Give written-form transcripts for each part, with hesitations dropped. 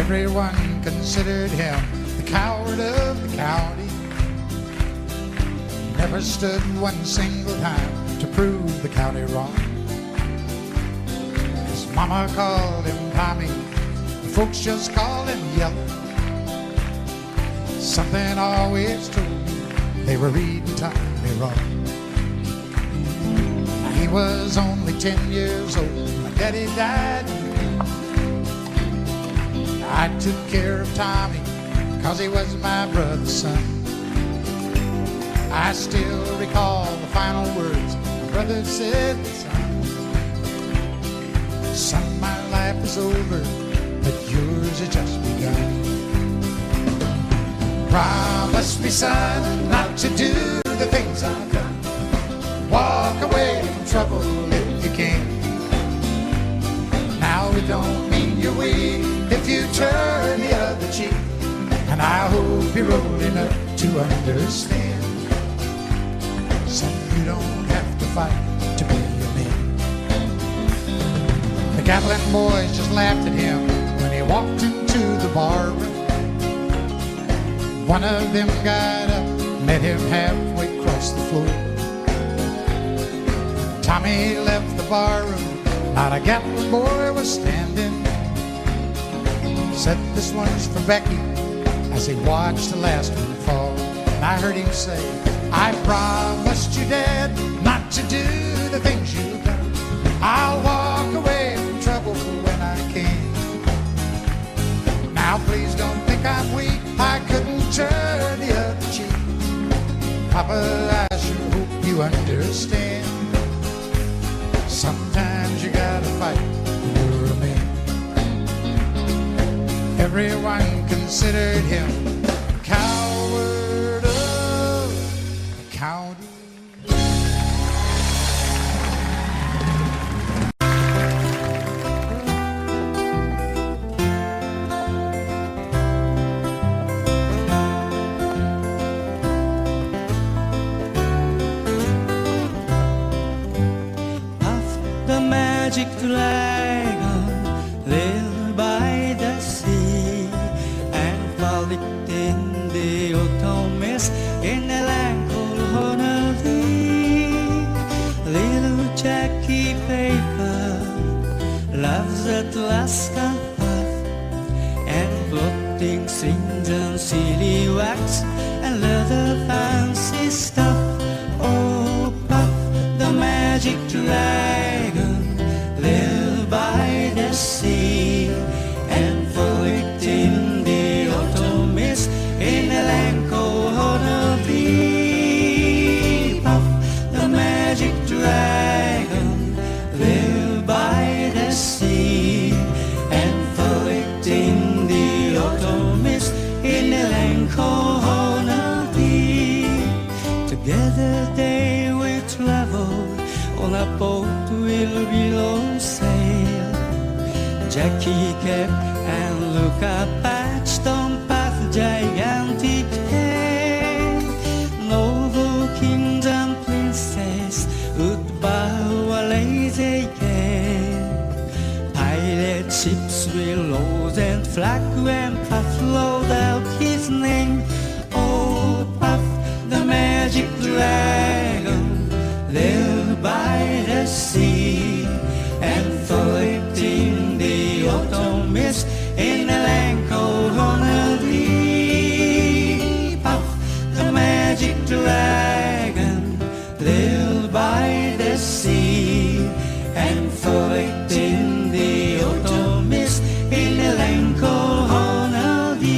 Everyone considered him the coward of the county. Never stood one single time to prove the county wrong. His mama called him Tommy, the folks just called him Yellow. Something always told me they were reading Tommy wrong. He was only 10 years old, my daddy died. I took care of Tommy, 'cause he was my brother's son. I still recall the final words my brother said, son, my life is over, but yours has just begun. Promise me, son, not to do the things I've done. Walk away from trouble if you can. Now it don't mean you're weak if you turn the other cheek. And I hope you're old enough to understand. Son, you don't have to fight to be a man. The Gatlin boys just laughed at him when he walked into the bar room. One of them got up, met him halfway across the floor. Tommy left the bar room, not a Gatlin boy was standing. Said, this one's for Becky, as he watched the last one fall. And I heard him say, I promised you, Dad, not to do the things you've done. I'll walk away from trouble when I can. Now please don't think I'm weak, I couldn't turn the other cheek. Papa, I sure hope you understand. Sometimes you gotta fight when you're a man. Everyone considered him the coward of the county. Magic dragon lived by the sea and frolicked in the autumn mist in a land called Honolulu. Little Jackie Baker loves Alaska puff and floating strings and silly wax and leather fancy stuff. Oh, Puff, the magic dragon lived by the sea and frolicked in the autumn mist in a land called Honolulu. Puff, the magic dragon lived by the sea and frolicked in the autumn mist in a land called Honolulu. Together they will travel on a boat will below sail. Jackie kept and look up at stone path gigantic tail. Noble kings and princes would bow a lazy gale. Pirate ships will load and flag when Puff rolled out his name. Oh, Puff, the magic dragon lived by the sea and frolicked in the autumn mist in a land called Honolulu. Puff, the magic dragon lived by the sea and frolicked in the autumn mist in a land called Honolulu.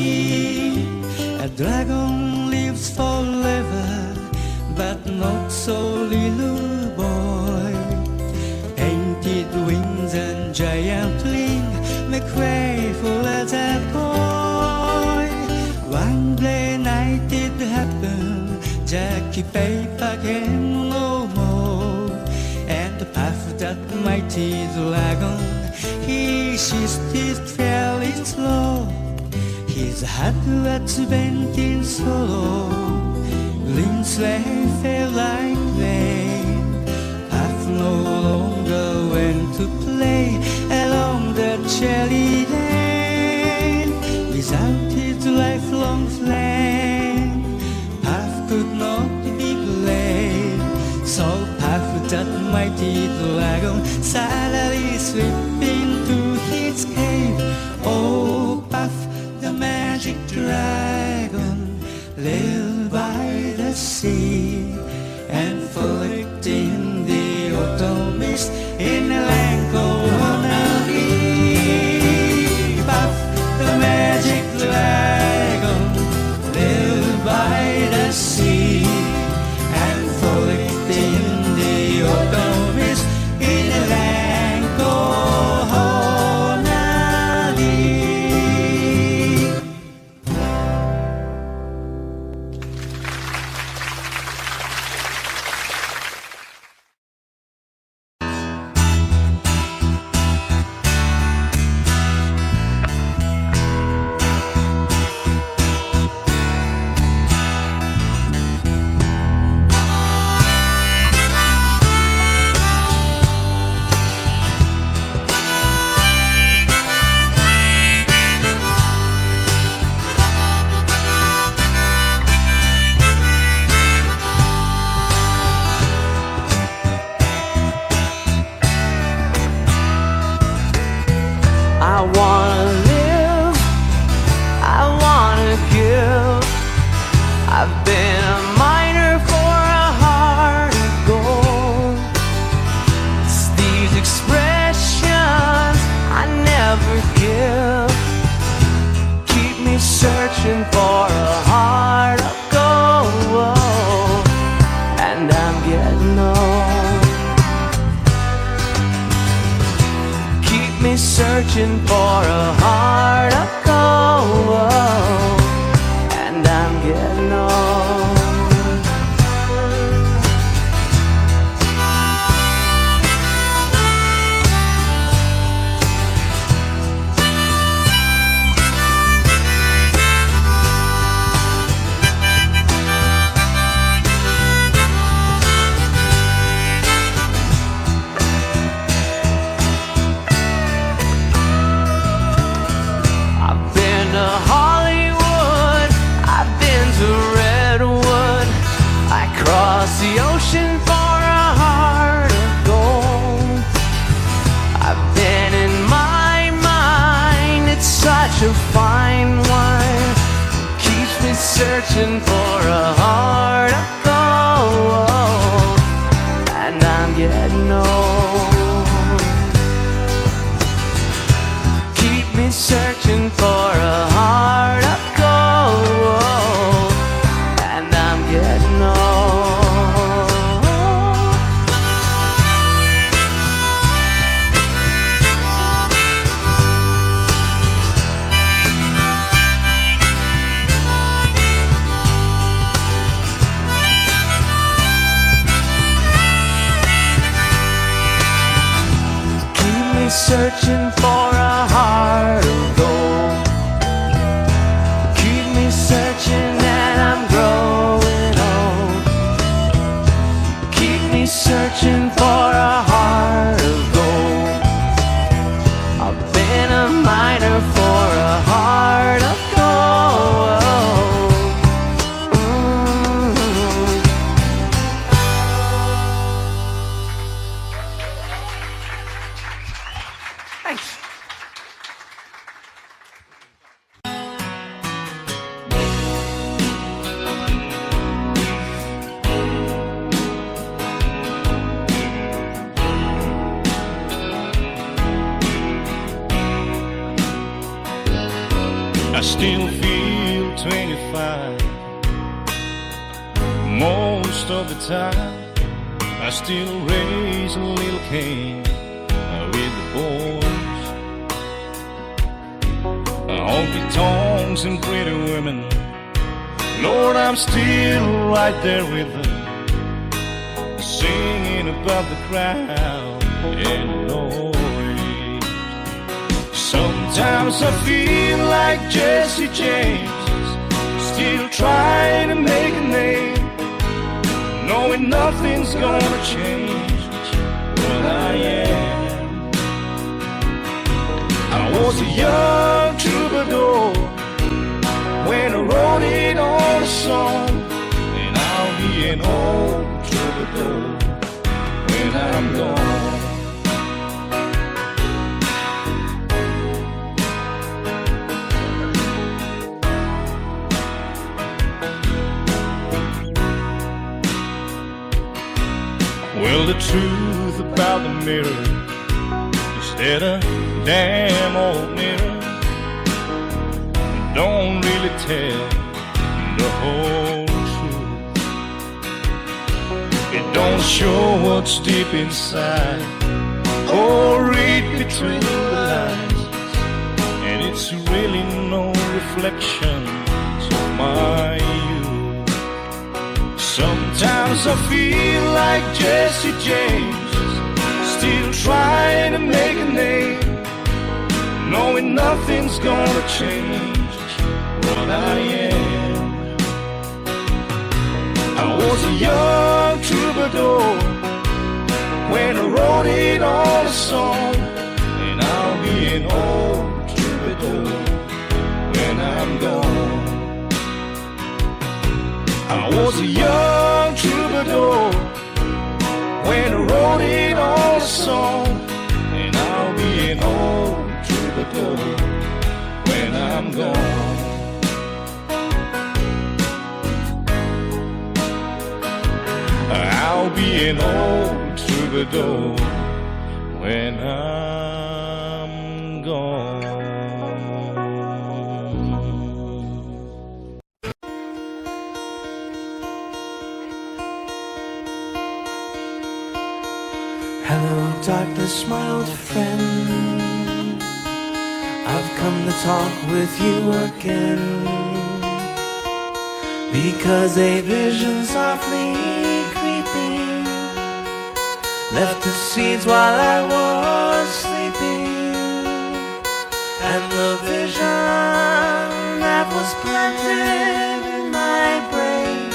A dragon lives forever, but not so little boy. Painted wings and giant ring make way for as a boy. One day night it happened, Jackie Paper came no more. And Puff, that mighty dragon, he shifted fairly slow. His heart was bent in sorrow, green sleigh fell like rain. Puff no longer went to play along the cherry lane. mighty dragon silently slipping through his cave. Oh, Puff, the magic dragon, lived by the sea and frolicked in the autumn mist in a land called Honolulu. Puff, the magic dragon, lived by the sea and frolicked in the autumn mist in a land called Honolulu. I wanna live, I wanna give. I've been a miner for a heart of gold. It's these expressions I never give. Keep me searching for a heart of gold. And I'm getting old. Keep me searching for a heart of gold, and I'm getting old. I've been to Hollywood, I've been to Redwood. I crossed the ocean for a heart of gold. I've been in my mind, it's such a fine wine. Keeps me searching for a heart of gold, and I'm getting old. Keep me searching for a heart of gold, and I'm getting old. Keep me searching for a heart of gold. Keep me searching and I'm growing old. Keep me searching for a heart of gold. I've been a miner for a heart of gold. Thanks. I still feel 25 most of the time. I still raise a little cane with the boys. Honky tonks and pretty women, Lord, I'm still right there with them, singing above the crowd and noise. Sometimes I feel like Jesse James, still trying to make a name, knowing nothing's gonna change what I am. I was a young troubadour when I wrote it on a song, and I'll be an old troubadour when I I'm gone. Well, the truth about the mirror is that a damn old mirror don't really tell the whole truth. It don't show what's deep inside or read between the lines, and it's really no reflection of my youth. Sometimes I feel like Jesse James, still trying to make a name, knowing nothing's gonna change what I am. I was a young troubadour when I wrote it on a song, and I'll be an old troubadour when I'm gone. I was a young troubadour when I wrote it on a song, and I'll be an old troubadour when I'm gone. I'll be an old troubadour when I'm gone. Hello, darkness, my old friend. I've come to talk with you again, because a vision softly creeping left the seeds while I was sleeping, and the vision that was planted in my brain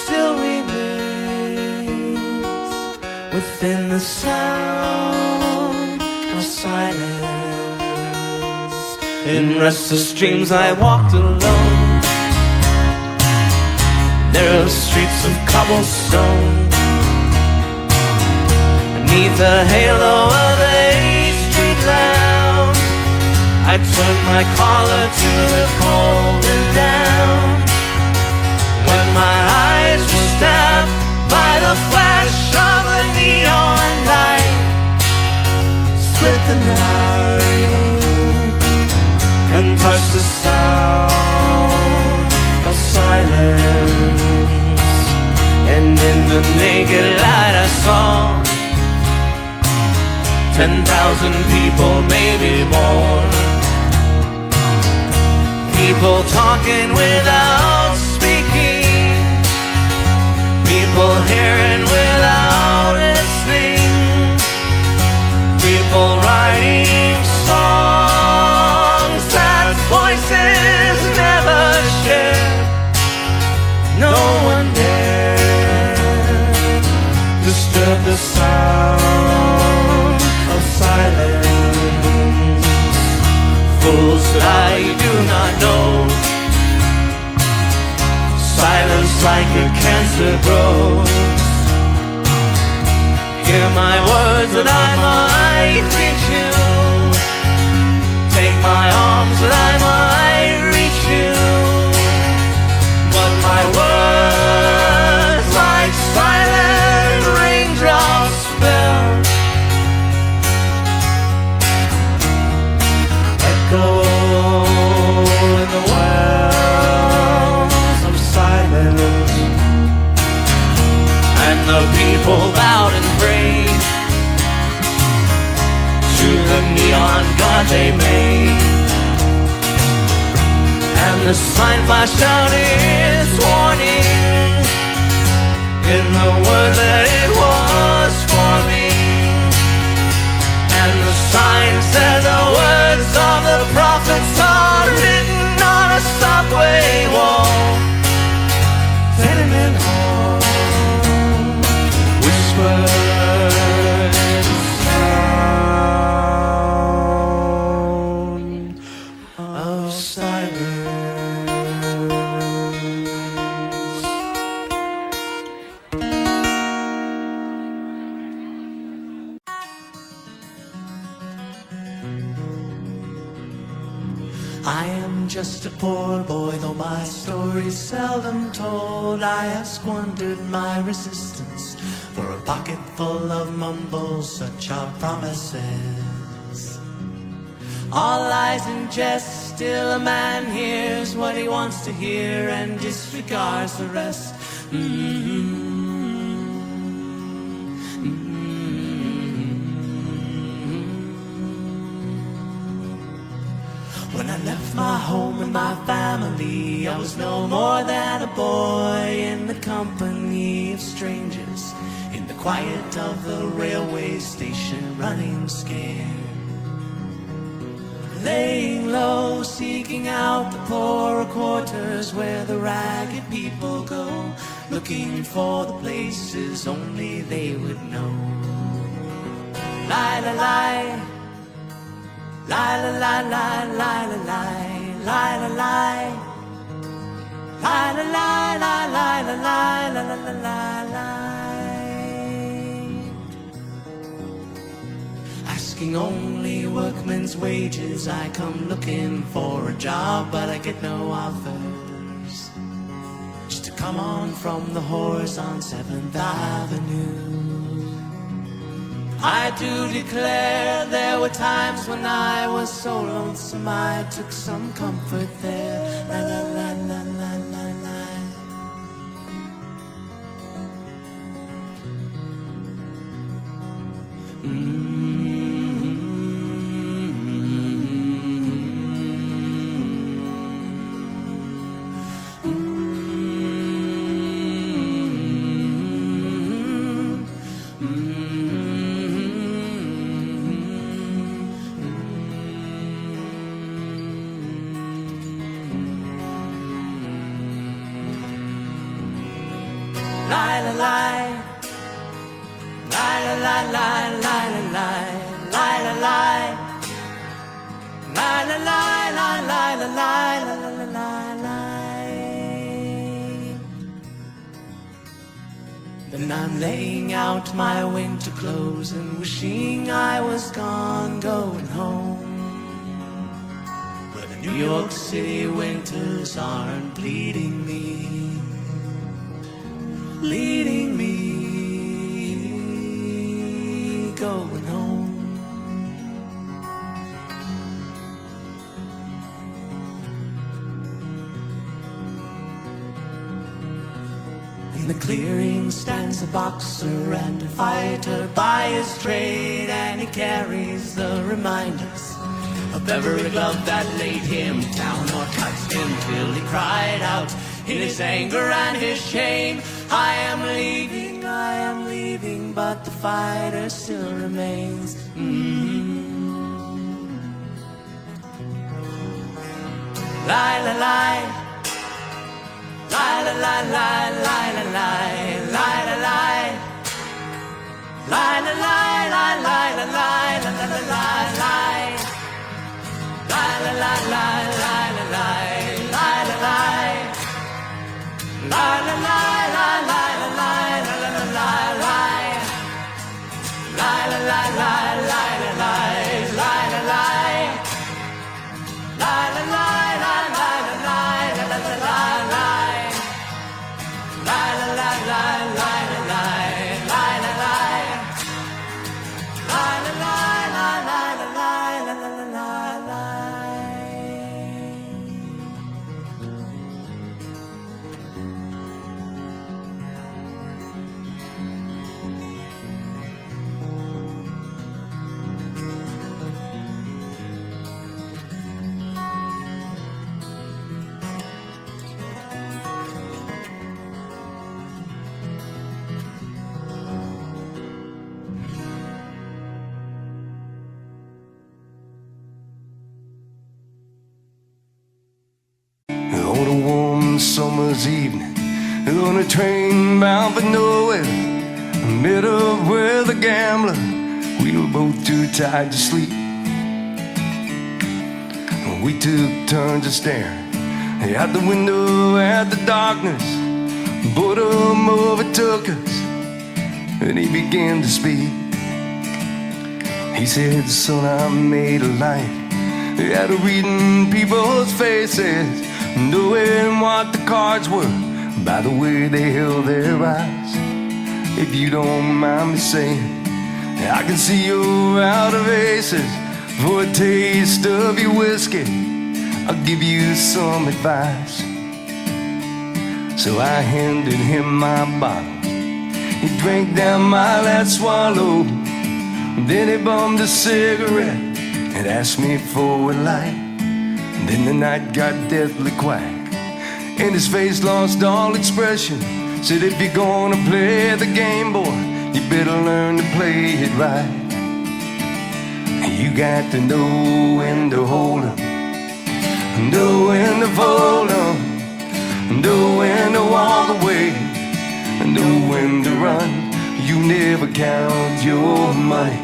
still remains within the sound of silence. In restless dreams I walked alone. There are streets of cobblestone. Beneath the halo of a street lamp, I turned my collar to the cold and down. When my eyes were stabbed by the flash of a neon light, split the night and touched the sound of silence. And in the naked light I saw 10,000 people, maybe more. People talking without speaking, people hearing without listening, people writing songs that voices never shared. No one dared disturb the sound of silence. Fools that I do not know, silence like a cancer grows. Hear my words that I might reach you, take my arms that I might reach you, but my words like silent raindrops fell, echo in the wells of silence. And the people bowed and prayed to the neon god they made, and the sign flashed out its warning in the word that it was for me. And the sign said the words of the prophets are written on a subway wall, tenement hall, whispered sound of silence. I am just a poor boy, though my story's seldom told. I have squandered my resistance for a pocket full of mumbles, such are promises. All lies and jest, still a man hears what he wants to hear and disregards the rest. When I left my home and my family, I was no more than a boy in the company of strangers, in the quiet of the railway station, running scared. Laying low, seeking out the poorer quarters where the ragged people go, looking for the places only they would know. Lie, lie, lie. Lie, lie, lie, lie, lie, lie, lie, lie, lie. Lie, lie, lie, lie, lie, lie, lie, lie, lie, lie. Asking only workmen's wages, I come looking for a job, but I get no offers. Just to come on from the whores on 7th Avenue. I do declare there were times when I was so lonesome I took some comfort there. La la la la la la la. Lie, lie, lie. Lie, lie, lie, lie, lie, lie, lie, lie, lie. Lie, lie, lie, lie, lie, lie, lie, lie, lie, lie. Then I'm laying out my winter clothes and wishing I was gone, going home, where the New York City winters aren't bleeding me, leading me, going home. In the clearing stands a boxer and a fighter by his trade, and he carries the reminders of every glove that laid him down or cut him till he cried out in his anger and his shame, I am leaving, but the fighter still remains. Lie, lie, lie. Lie, lie, lie, lie, lie, lie, lie, lie, lie. Lie, lie, lie, lie, lie, lie, lie, lie, lie, lie. Lie, lie, lie, lie, lie, lie, lie, lie, lie. La la la la la la la la la la la. La la la la la la la la la la. La la la la la la la la la la la. La la la la la la la la la la. La la la la la la la la la la. On a warm summer's evening, on a train bound for nowhere, I met up with a gambler. We were both too tired to sleep. We took turns of staring out the window at the darkness. Boredom overtook us, and he began to speak. He said, son, I made a life Out of reading people's faces, knowing what the cards were by the way they held their eyes. If you don't mind me saying, I can see you're out of aces. For a taste of your whiskey, I'll give you some advice. So I handed him my bottle. He drank down my last swallow. Then he bummed a cigarette and asked me for a light. Then the night got deathly quiet, and his face lost all expression. Said, if you're gonna play the game, boy, you better learn to play it right. You got to know when to hold 'em, know when to fold 'em, know when to walk away, know when to run. You never count your money.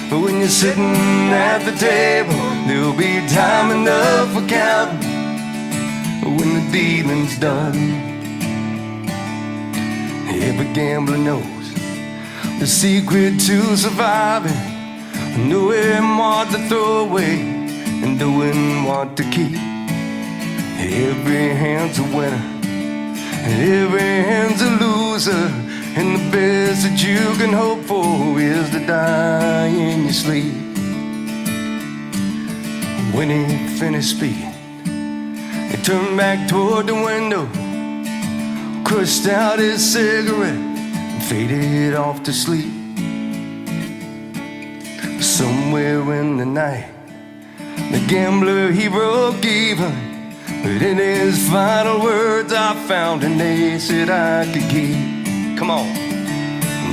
But when you're sitting at the table, there'll be time enough for counting when the dealing's done. Every gambler knows the secret to surviving, knowing what to throw away and knowing what to keep. Every hand's a winner and every hand's a loser, and the best that you can hope for is to die in your sleep. When he finished speaking, he turned back toward the window, crushed out his cigarette and faded off to sleep. Somewhere in the night, the gambler, he broke even, but in his final words I found an ace that I could keep. Come on.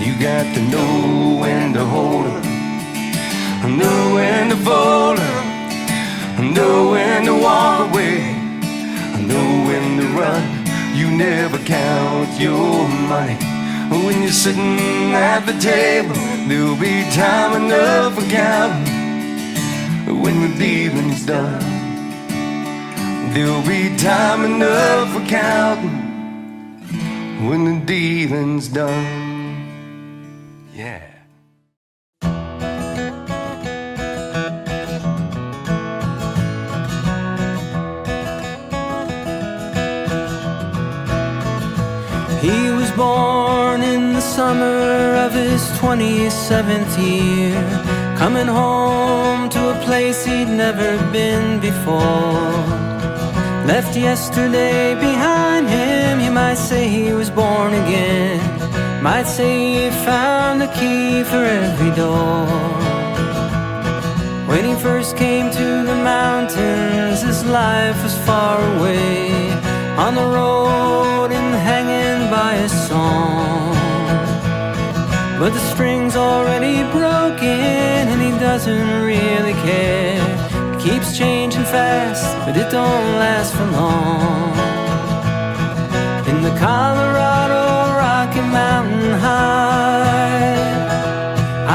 You got to know when to hold 'em, know when to fold 'em, know when to walk away, know when to run. You never count your money. When you're sitting at the table, there'll be time enough for counting when the dealing's done. There'll be time enough for counting when the dealing's done. Yeah. He was born in the summer of his 27th year, coming home to a place he'd never been before. Left yesterday behind him, you might say he was born again, might say he found a key for every door. When he first came to the mountains, his life was far away, on the road and hanging by a song. But the string's already broken and he doesn't really care. It keeps changing fast, but it don't last for long. In the Colorado Rocky Mountain High,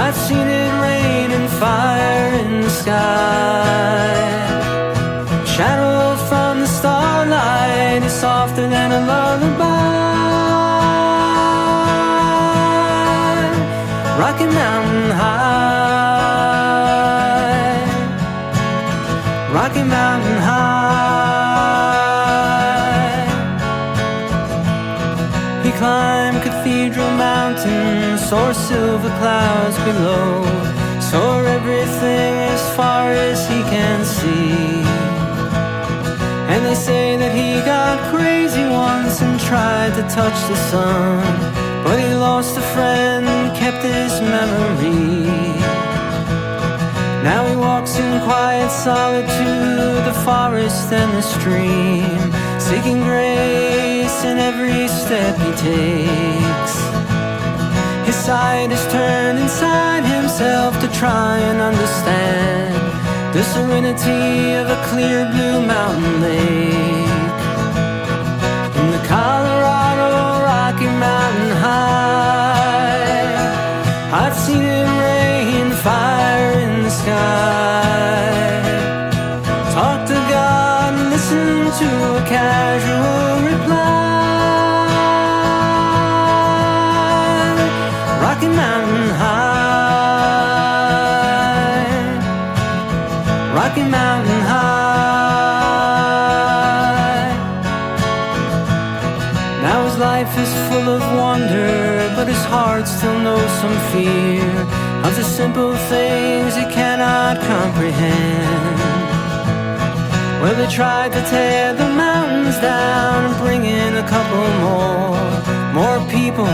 I've seen it rain and fire in the sky. Shadow from the starlight is softer than a lullaby. Rocky Mountain High, Rocky Mountain High. He climbed Cathedral Mountain, saw silver clouds below, saw everything as far as he can see. And they say that he got crazy once and tried to touch the sun, but he lost a friend, kept his memory. Now he walks in quiet solitude, the forest and the stream, seeking grace in every step he takes. His sight is turned inside himself to try and understand the serenity of a clear blue mountain lake. In the Colorado Rocky Mountain High, I've seen it rain fire in the sky. Talk to God and listen to a casual reply. Rocky Mountain High, Rocky Mountain High. heart still knows some fear of the simple things it cannot comprehend. Well, they tried to tear the mountains down and bring in a couple more people,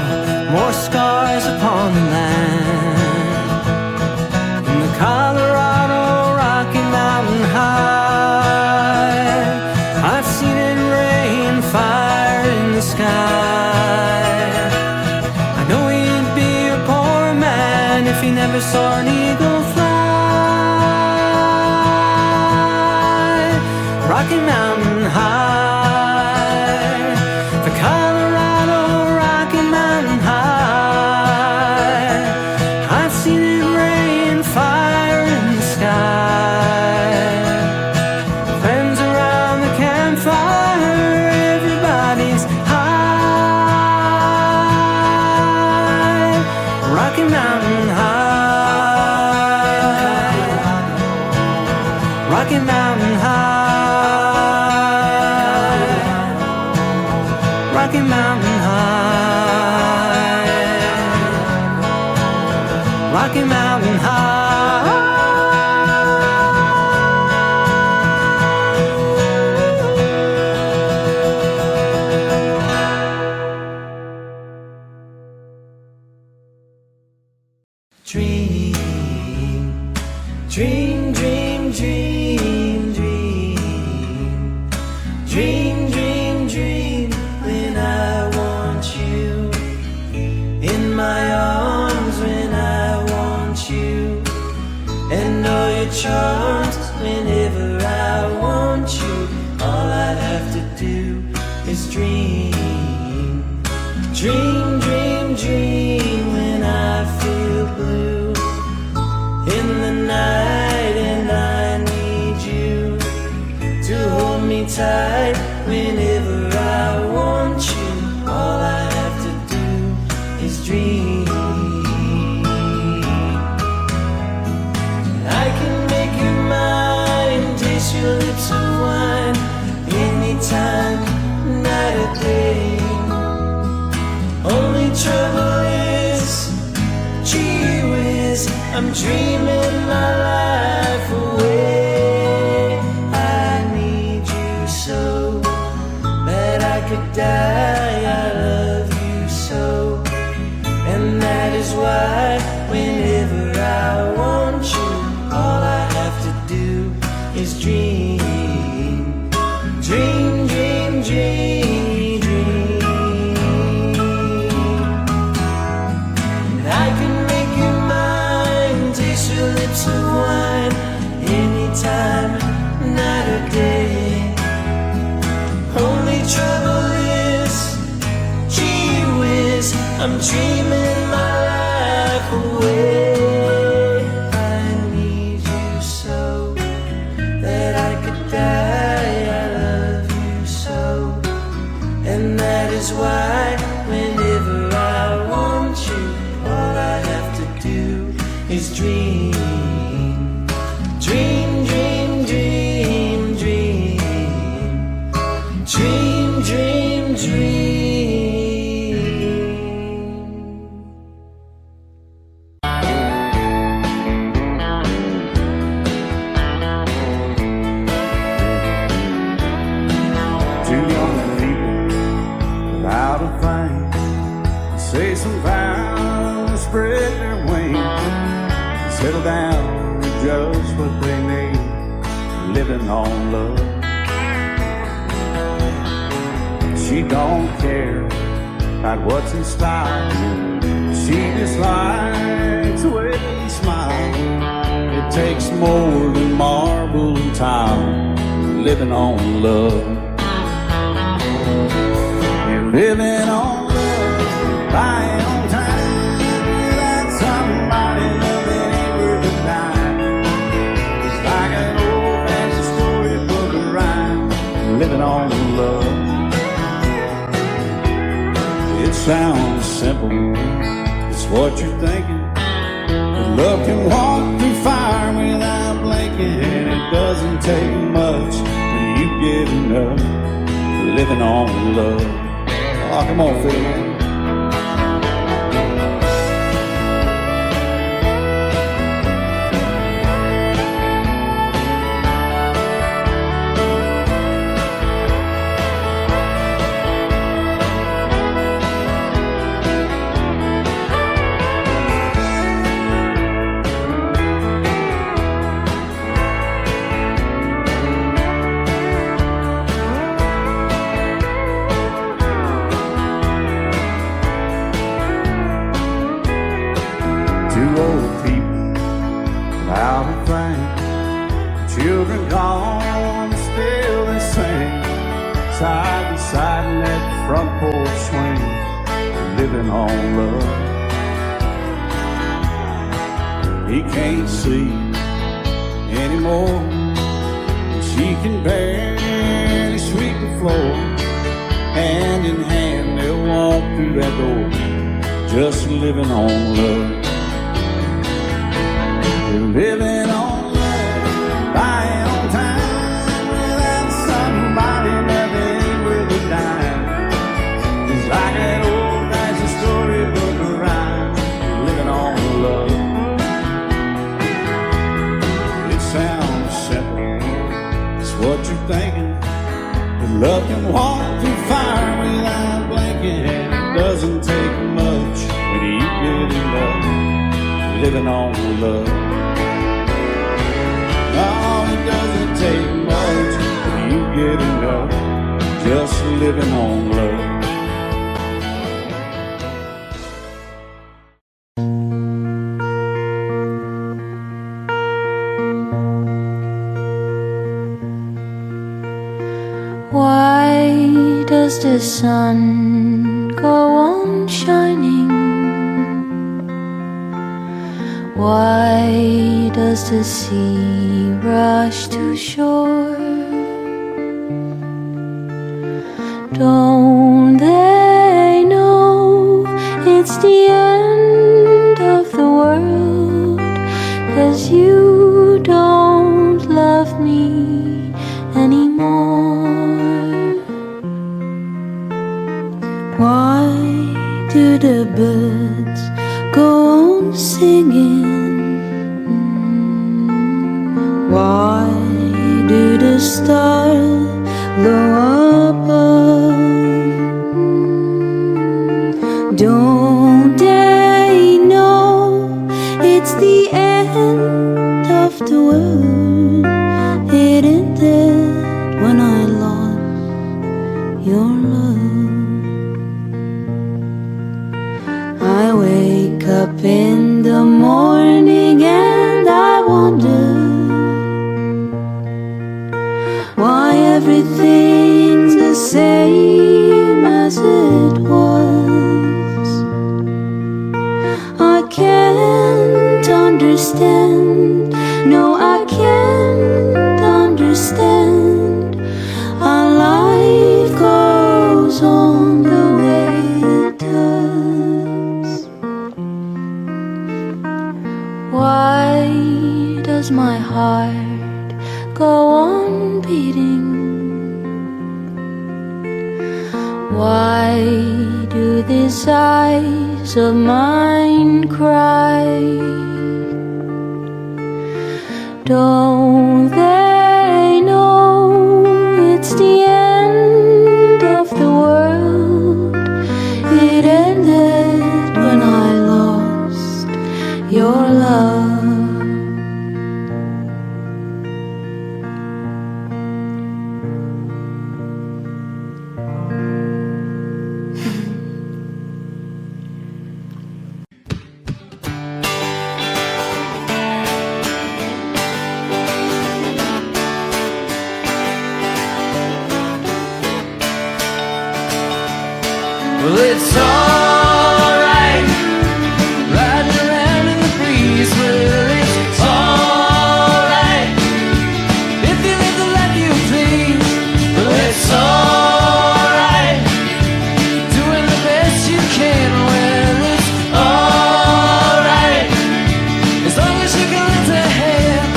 more scars upon the land. In the Colorado Rocky Mountain High, I've seen it rain fire in the sky. I know he'd be a poor man if he never saw an eagle fly. Rocky Mountain High, the Colorado Rocky Mountain High, I've seen it rain fire in the sky. Friends around the campfire, everybody's high. Rocky Mountain High, Rocky Mountain High, Rocky Mountain High, Rocky Mountain High. Dream, dream, dream, dream, dream. Dream, dream, dream when I want you in my arms, when I want you, and all your charms whenever I want you. All I have to do is dream. Dream, dream, dream when I feel blue in the night and I need you to hold me tight whenever I want you. All I have to do is dream. I can make you mine, taste your lips of wine, anytime, night or day. Only trouble is, gee whiz, I'm dreaming my life away. I need you so that I could die. I love you so, and that is why whenever I want you, all I have to do is dream. Dream, dream, dream, dream. And I can make you mine, taste your lips of wine, anytime, night or day. Only trouble is, gee whiz, I'm dreaming my life away. I need you so that I could die. I love you so, and that is why whenever I want you, all I have to do is dream. Dream, dream, dream, dream. Dream, dream, dream. Two young people without a thing say some vows, spread their wings, settle down with just what they need, living on love. She don't care about what's in style, she just likes the way they smile. It takes more than marble and tile, living on love. You're living on love, buying on time, without somebody loving ain't worth a dime. It's like an old-fashioned storybook of rhyme, living on love. It sounds simple, it's what you're thinking, but love can walk through fire without blinking, and it doesn't take much for you getting up, living on love. Oh, come on, Phil. I'll be frank, children gone, still they sing, side by side in that front porch swing, living on love. He can't sleep anymore, she can barely sweep the floor. Hand in hand they'll walk through that door, just living on love. They're living on love, buying on time, without somebody loving with a dime. It's like that old-fashioned storybook rhyme, living on love. It sounds simple, it's what you're thinking. But love can walk through fire without blinking, and it doesn't take much when you get in love, living on love. Oh, it doesn't take much when you get in love, just living on love. Why does the sun go on shining? Why does the sea rush to shore? Don't they know it's the end of the world? 'Cause you don't love me anymore. Why do the birds go on singing? Why do the stars glow above? Don't they know it's the end of the world? It ended when I lost your love. I wake up in the morning and I wonder why everything's the same as it was. I can't understand, no, I can't understand. Our life goes on the way it does. Why does my heart go on beating? Why do these eyes of mine cry? Don't they know it's the end of the world? It ended when I lost your love. Well, it's alright, riding around in the breeze. Well, it's alright, if you live the life you please. Well, it's alright, doing the best you can. Well, it's alright, as long as you can lend a hand.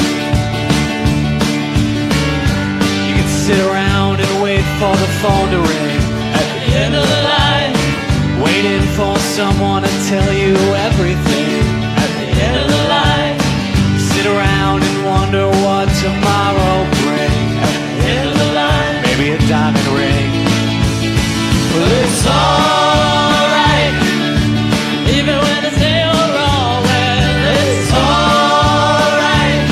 You can sit around and wait for the phone to ring at the end of the line, waiting for someone to tell you everything at the end of the line. Sit around and wonder what tomorrow brings at the end of the line. Maybe a diamond ring. Well, it's alright, even when it's day or wrong. Well, it's alright,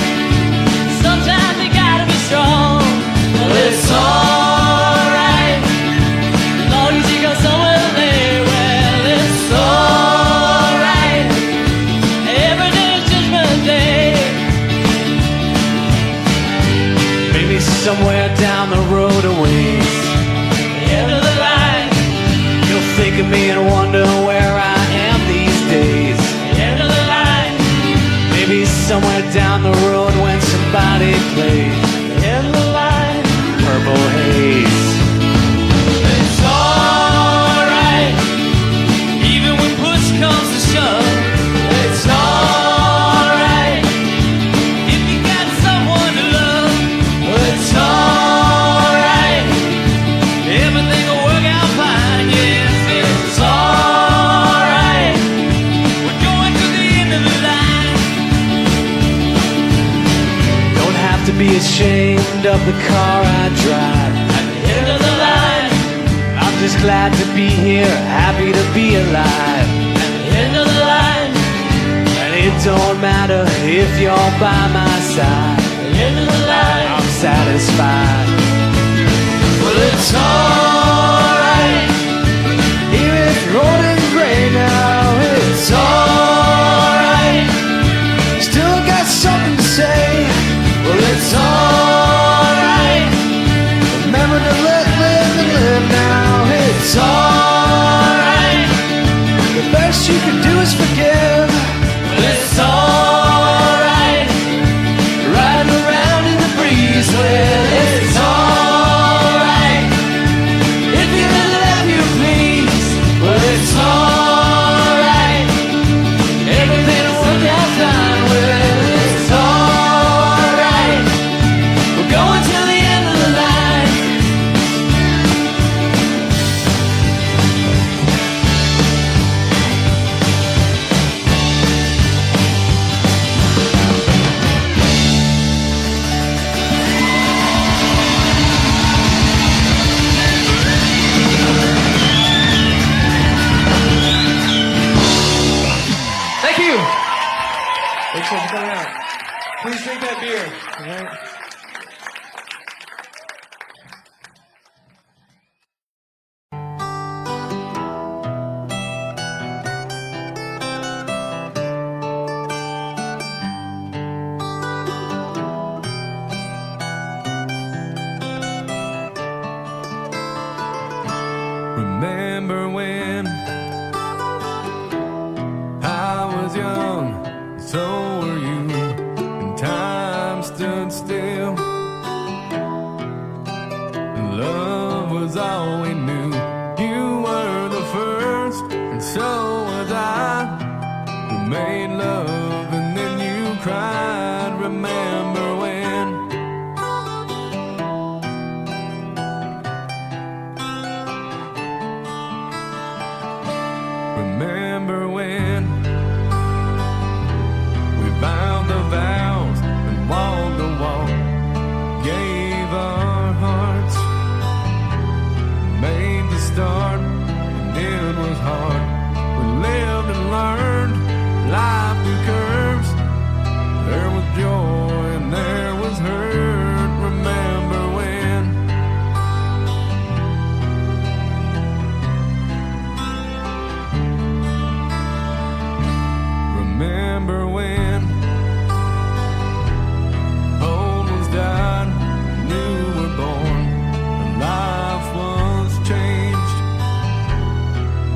sometimes you gotta be strong. Well, it's alright, as long as you go somewhere there. Well, it's alright, somewhere down the road a ways. End of the line. You'll think of me and wonder where I am these days. End of the line. Maybe somewhere down the road when somebody plays. End of the line. Purple haze. It's alright, even when push comes to shove. It's alright if you got someone to love. It's alright, everything will work out fine. Yes, it's alright. We're going to the end of the line. Don't have to be ashamed of the car I drive. At the end of the line, I'm just glad to be here, happy to be alive. At the end of the line, and it don't matter if you're by my side. At the end of the line, I'm satisfied. Well, it's alright, even if it's rolling gray now. It's alright, still got something to say. Well, it's alright, remember to live now. It's alright, the best you can do is forgive. Well, it's alright, riding around in the breeze. Well, it's alright, if you let you please. Well, it's alright, everything will work out fine. Well, it's alright, we're going to the end of the line. Thank you. Thanks for coming out. Please drink that beer. All right. Remember when I was young, so were you, and time stood still. Love was all we knew. You were the first, and so was I. We made love, and then you cried. Remember when? Remember when we bound the vows and walked the walk, gave our hearts, made the start, and it was hard. We lived and learned life through curves. There was joy and there was hurt. Remember when? Remember when old ones died, new were born, and life was changed.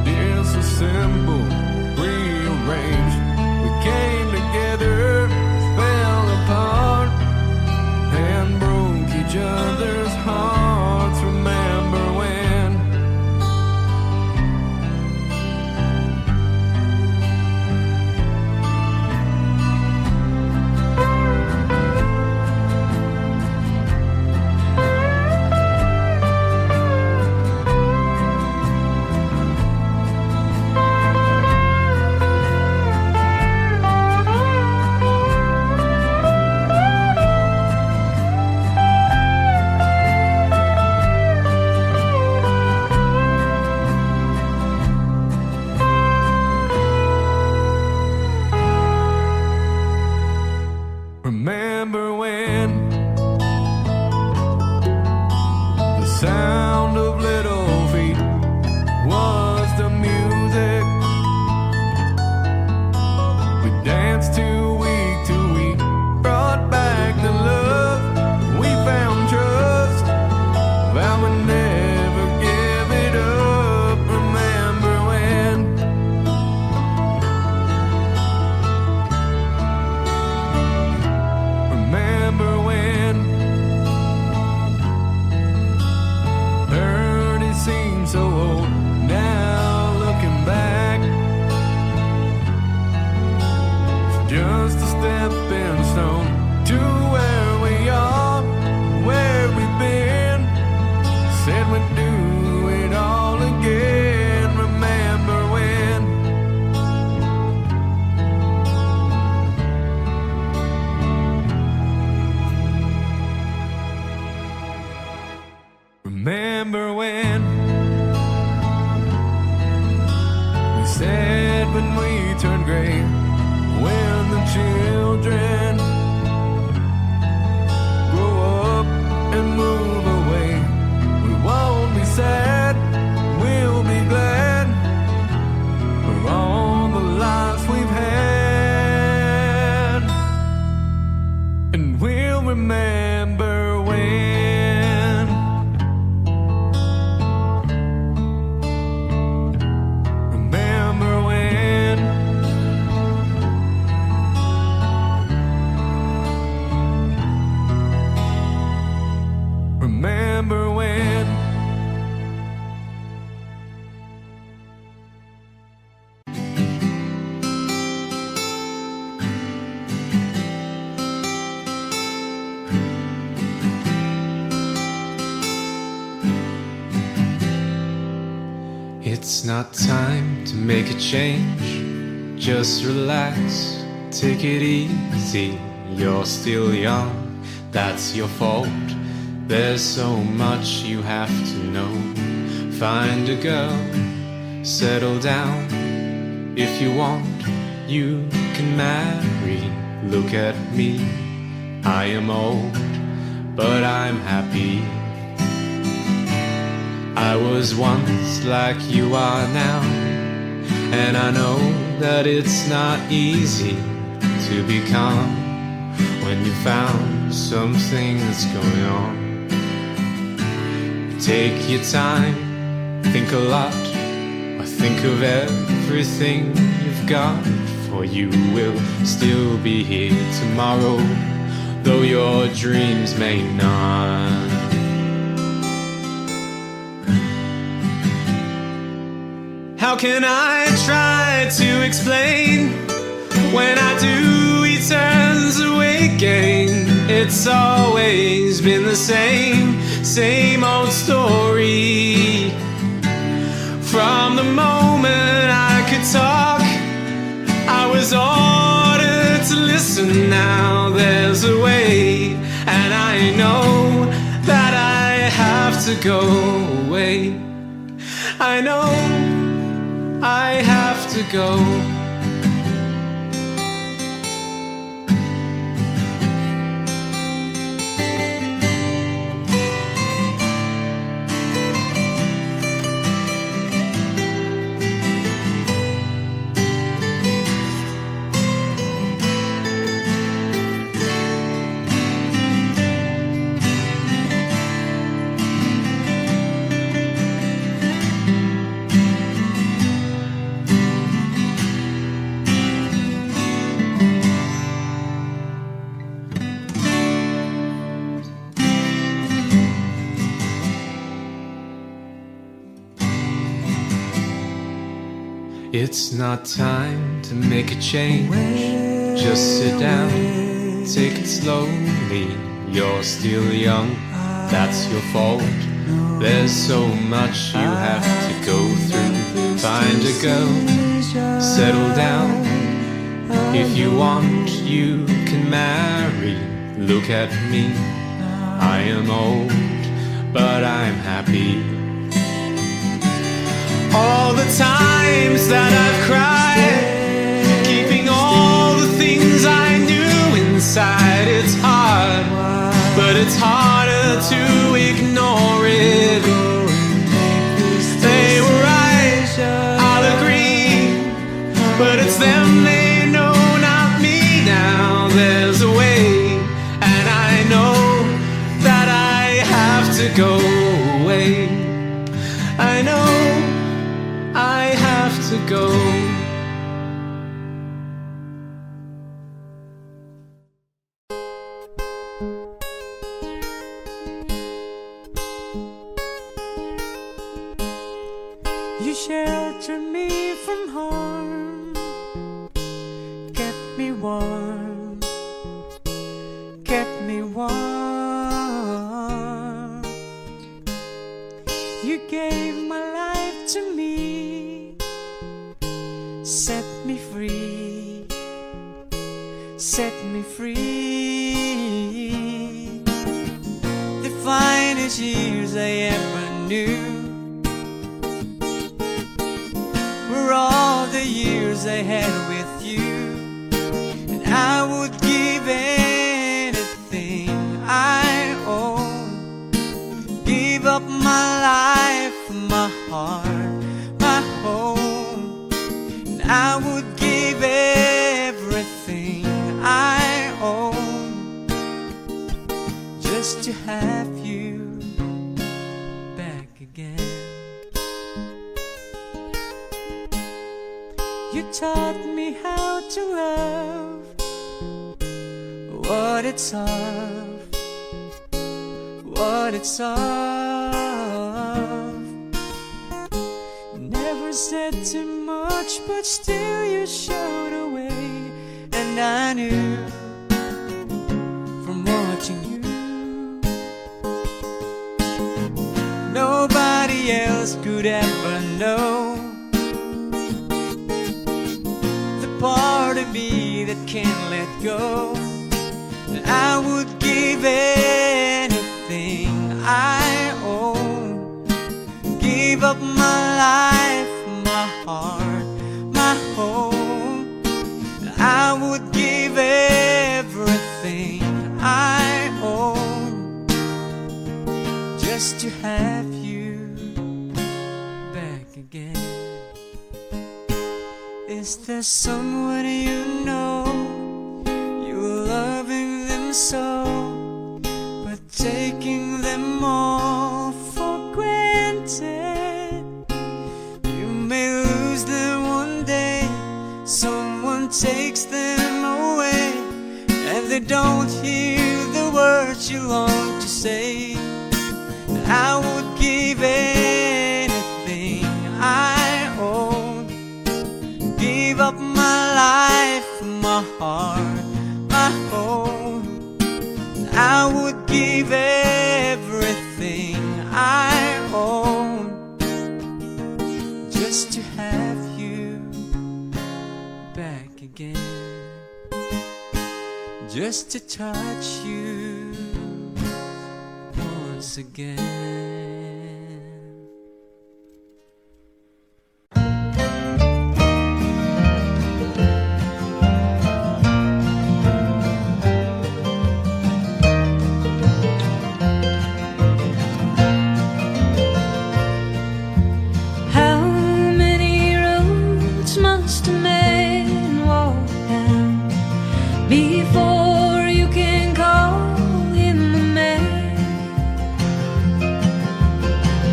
Disassembled, rearranged. We came together, fell apart, and broke each other's hearts. Remember when? Remember when the sound of little feet was the music we danced to week, brought back the love we found trust. remember when. Remember when. Remember when. It's not time to make a change. Just relax, take it easy. You're still young, that's your fault. There's so much you have to know. Find a girl, settle down. If you want, you can marry. Look at me, I am old, but I'm happy. I was once like you are now, and I know that it's not easy to be calm when you found something that's going on. Take your time, think a lot, or think of everything you've got, for you will still be here tomorrow, though your dreams may not. How can I try to explain? When I do, he turns away again. It's always been the same old story. From the moment I could talk, I was ordered to listen. Now there's a way, and I know that I have to go away. I know I have to go. It's not time to make a change. Just sit down, take it slowly. You're still young, that's your fault. There's so much you have to go through. Find a girl, settle down. If you want, you can marry. Look at me, I am old, but I'm happy. All the times that I've cried, keeping all the things I knew inside. It's hard, but it's harder to ignore it. They were right, I'll agree, but it's them they know, not me. Now there's a way, and I know that I have to go away. I know I have to go. You shelter me from harm, kept me warm, kept me warm. You gave my life to me, set me free, set me free. The finest years I ever knew were all the years I had with you, and I would give anything I own, give up my life, my heart, my home, and I would give everything I own just to have you back again. You taught me how to love, what it's of, what it's of. Never said too much, but still you showed a way, and I knew from watching you nobody else could ever know the part of me that can't let go. And I would give anything I own, give up my life, my heart, my home. And I would give everything I own just to have you back again. Is there someone you know, you're loving them so, but taking them all for granted? You may lose them one day, someone takes them away, and they don't hear the words you long to say. I would give anything I own, give up my life, my heart, my home. I would give everything I own just to have you back again, just to touch you once again. How many roads must a man walk down before you can call him a man?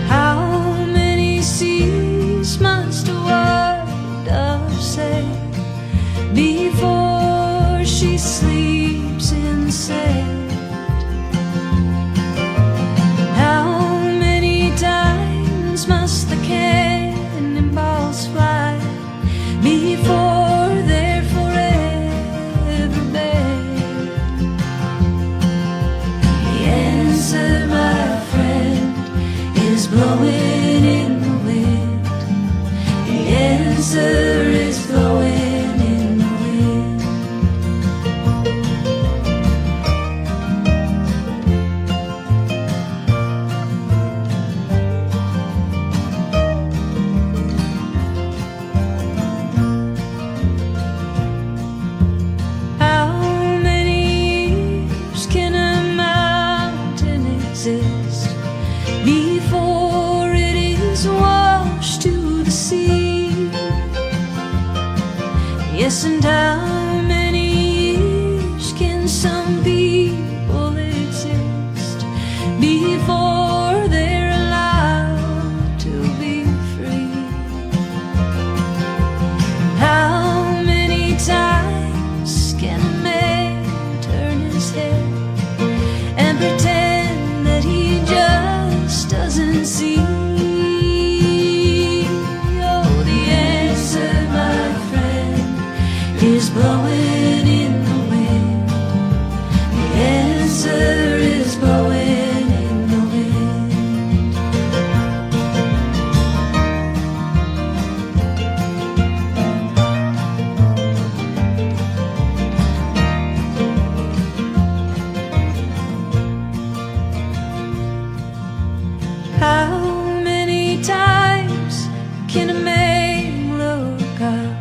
How many seas must a white dove sail before she sleeps in sand? How many times must the cannonballs fly before they're forever buried? The answer, my friend, is blowing in the wind. The answer is blowing in the wind. How many years can a mountain exist before it is washed to the sea? Yes, and how many years can some people exist before they're allowed to be free? How many times can a man turn his head and pretend that he just doesn't see? Oh, the answer, my friend, is blowing in the wind. The answer is blowing in the wind. How many times can a man look up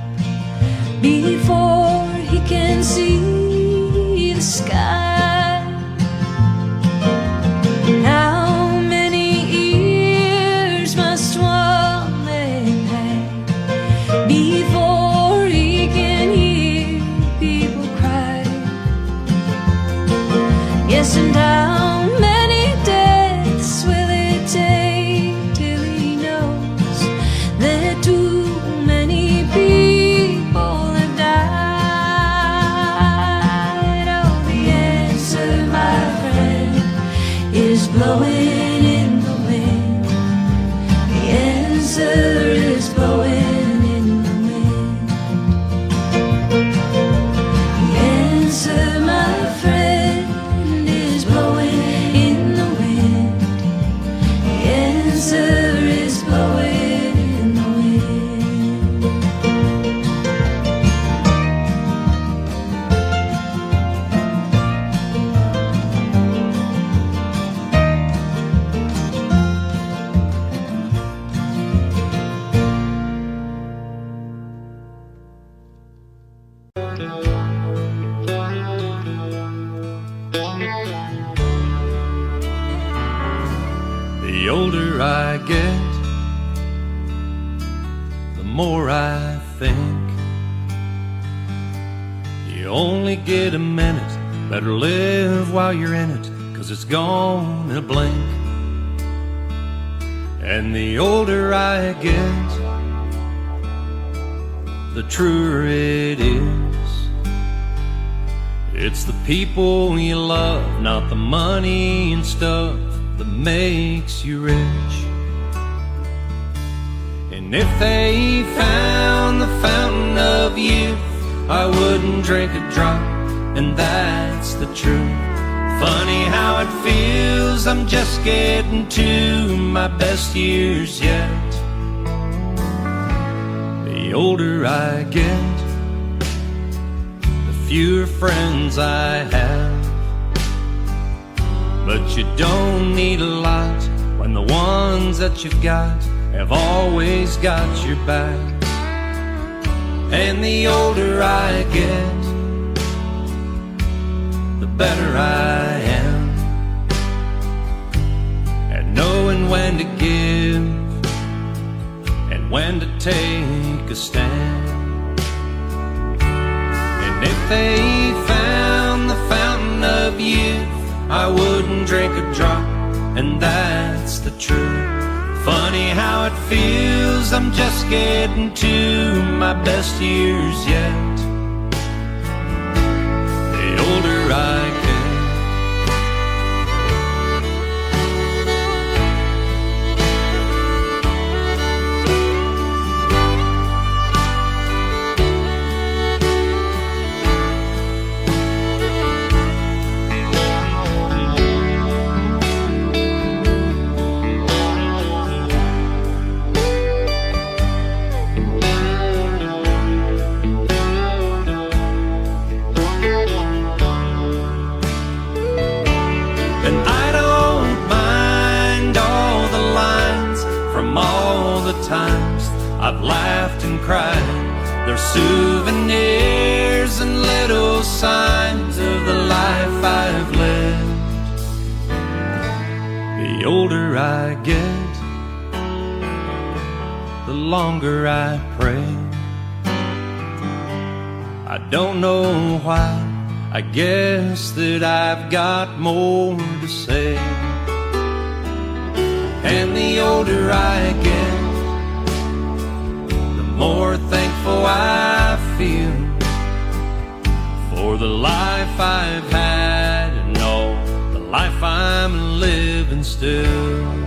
before he can see the sky? How many ears must one man have before he can hear people cry? Yes, and how many blowing in the wind. The answer is blowing in the wind. The answer, my friend, is blowing in the wind. The answer is blowing in the wind. The older I get, the more I think you only get a minute. Better live while you're in it, 'cause it's gone in a blink. And the older I get, the truer it is. It's the people you love, not the money and stuff, that makes you rich. And if they found the fountain of youth, I wouldn't drink a drop, and that's the truth. Funny how it feels, I'm just getting to my best years yet. The older I get, the fewer friends I have. But you don't need a lot when the ones that you've got have always got your back. And the older I get, the better I am at knowing when to give and when to take a stand. And if they found the fountain of youth, I wouldn't drink a drop, and that's the truth. Funny how it feels, I'm just getting to my best years yet. The older I get. Times I've laughed and cried, they're souvenirs and little signs of the life I've lived. The older I get, the longer I pray. I don't know why, I guess that I've got more to say. And the older I get, more thankful I feel for the life I've had and all the life I'm living still.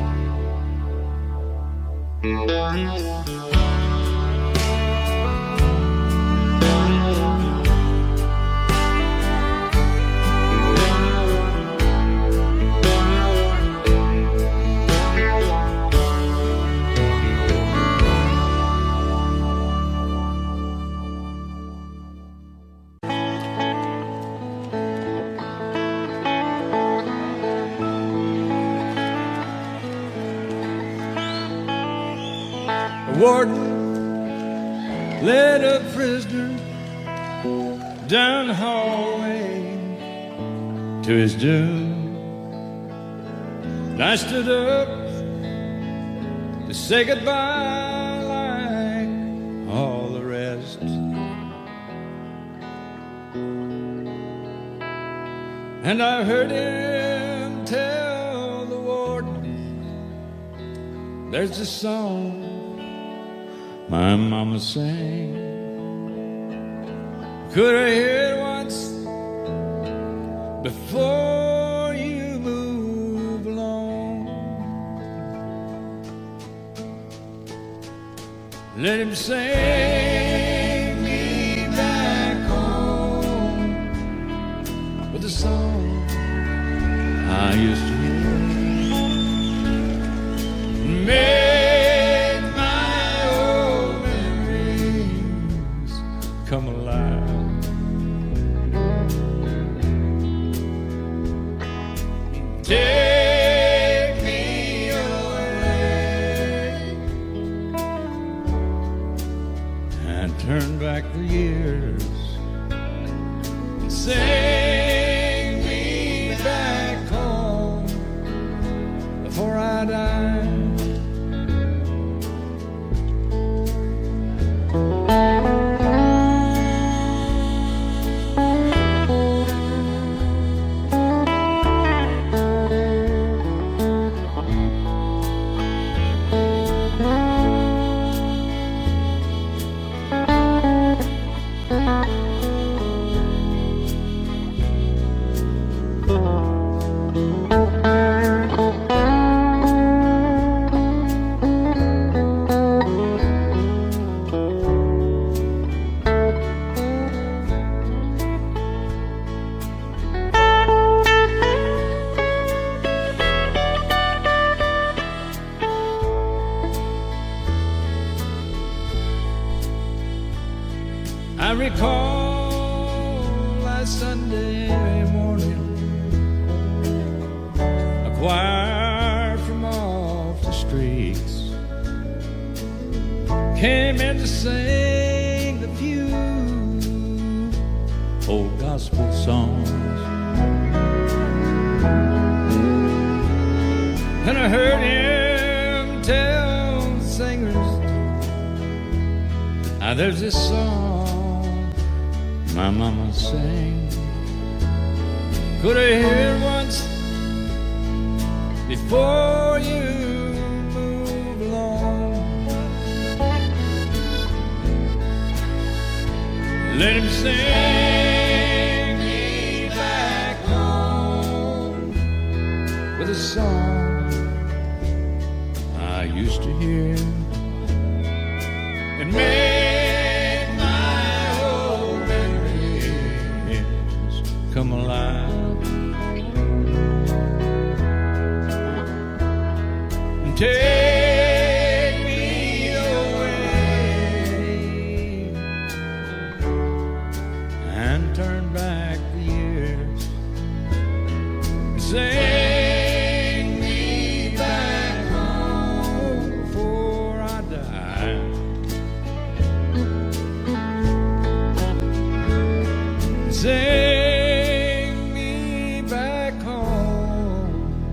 Warden led a prisoner down the hallway to his doom. And I stood up to say goodbye like all the rest. And I heard him tell the warden, there's a song my mama sang. Could I hear it once before you move along? Let him sing me back home with a song I used to hear. Make my old memories come alive. Take me away and turn back the years and sing me back home before I die. I recall last Sunday morning, a choir from off the streets came in to sing the few old gospel songs. And I heard him tell the singers, now there's this song my mama sang. Could I hear it once before you move along? Let him sing me back home with a song I used to hear. And make my old memories come alive. And take me away and turn back the years. Sing me back home before I die. Sing me back home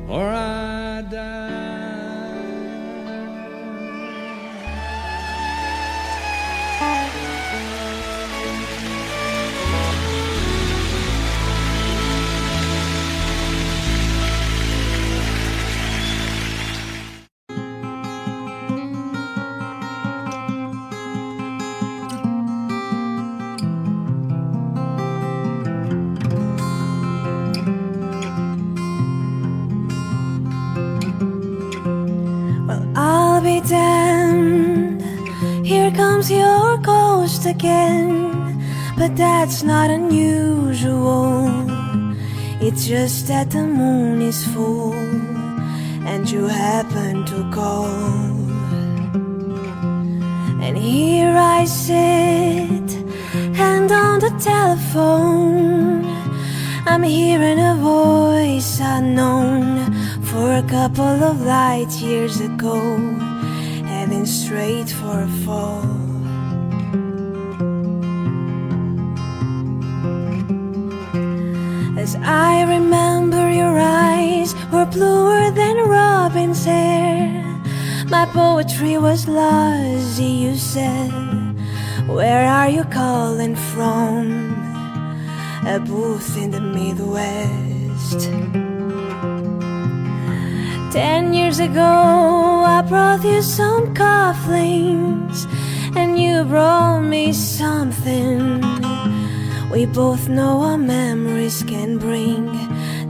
or I die. I'll be damned, here comes your ghost again. But that's not unusual, it's just that the moon is full and you happen to call. And here I sit, hand on the telephone, I'm hearing a voice unknown for a couple of light years ago, heading straight for a fall. As I remember, your eyes were bluer than robin's hair. My poetry was lousy, you said. Where are you calling from? A booth in the Midwest. 10 years ago I brought you some cufflinks, and you brought me something. We both know what memories can bring.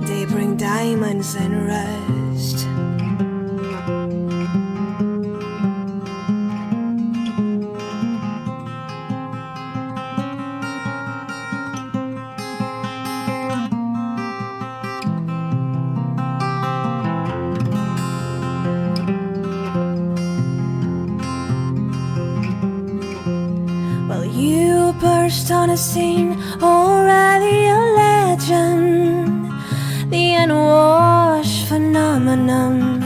They bring diamonds and rust. first on the scene, already a legend. The unwashed phenomenon,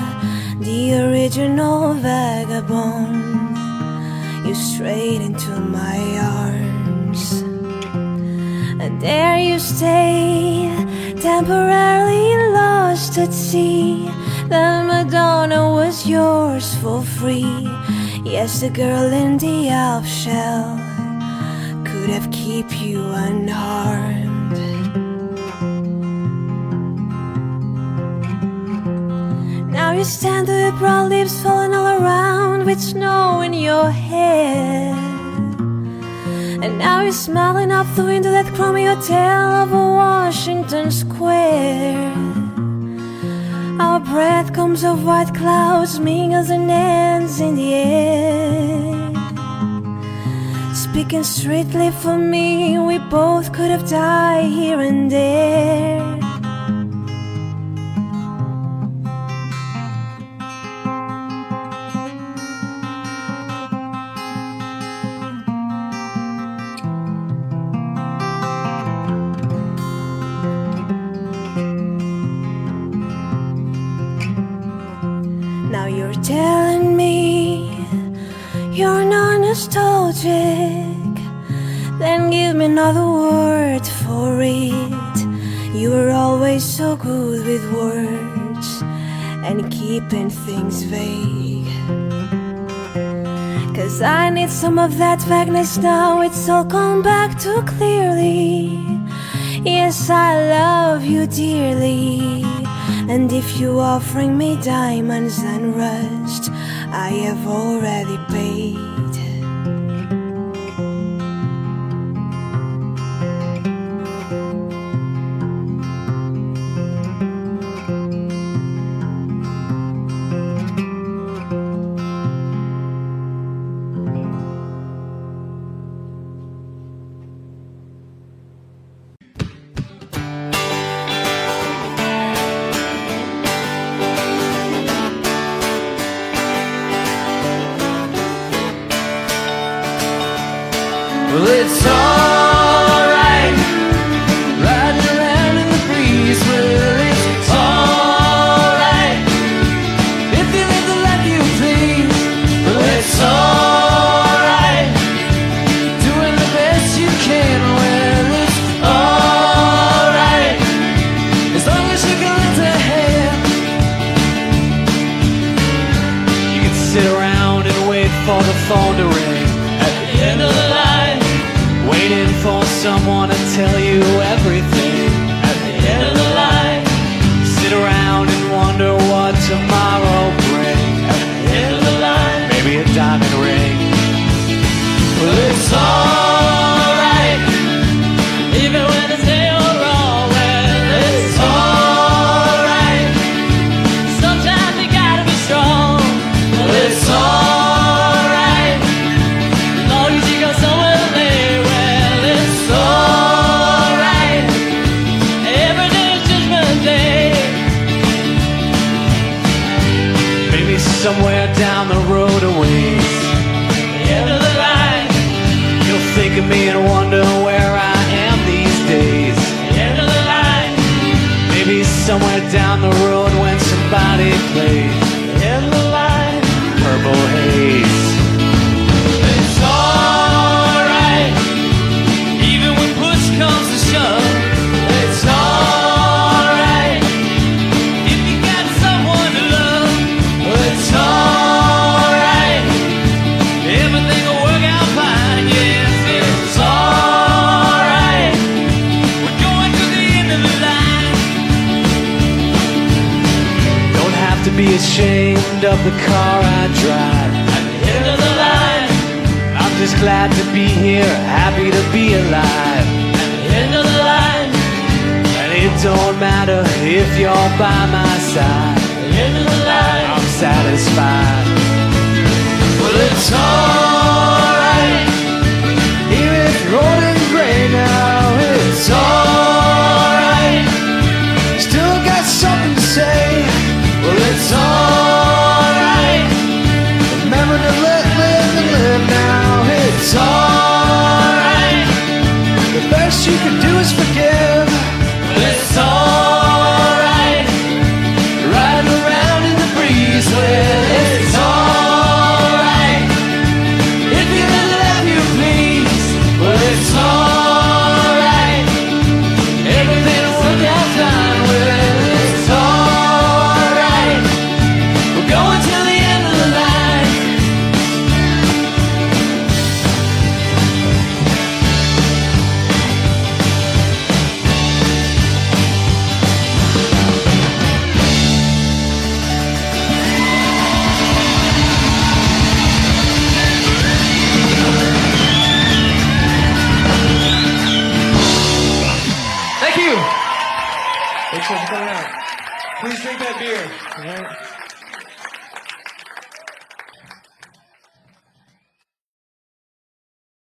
the original vagabond. You strayed into my arms, and there you stay, temporarily lost at sea. The Madonna was yours for free. Yes, the girl in the Alps shell could have kept you unharmed. Now you stand with brown leaves falling all around, with snow in your hair. And now you're smiling up the window, that crummy hotel of Washington Square. Our breath comes of white clouds, mingles and ends in the air. Speaking strictly for me, we both could have died here and there. Now you're telling me you're not nostalgic, then give me another word for it. You were always so good with words and keeping things vague. 'Cause I need some of that vagueness now, it's all come back too clearly. Yes, I love you dearly, and if you're offering me diamonds and rust, I have already paid. Well, it's alright, riding around in the breeze. Well, it's alright, if you live the life you please. Well, it's alright, doing the best you can. Well, it's alright, as long as you can lend a hand. You can sit around and wait for the phone to ring at the end of the line, waiting for someone to tell you everything at the end of the line. Sit around and wonder what tomorrow brings at the end of the line. Maybe a diamond ring. Well, it's alright, even when it's day or wrong. Well, it's alright, sometimes you gotta be strong. Well, it's alright, as long as you go somewhere to live. Well, it's alright, every day is Judgment Day. Maybe somewhere down the road a ways, the end of the line, you'll think of me and wonder where I am these days. The end of the line, maybe somewhere down the road when somebody plays. The end of the line, Purple Haze. It's alright, even when push comes to shove. It's alright, if you got someone to love. It's alright, everything will work out fine. Yes, it's alright, we're going to the end of the line. Don't have to be ashamed of the car I drive at the end of the line. I'm just glad to be here, happy to be alive at the end of the line. And it don't matter if you're by my side at the end of the line, I'm satisfied. Well, it's alright, even if you're old and gray now. It's alright, still got something to say. Well, it's alright, remember to live and live now. It's alright, Thanks for coming out. Please drink that beer. All right?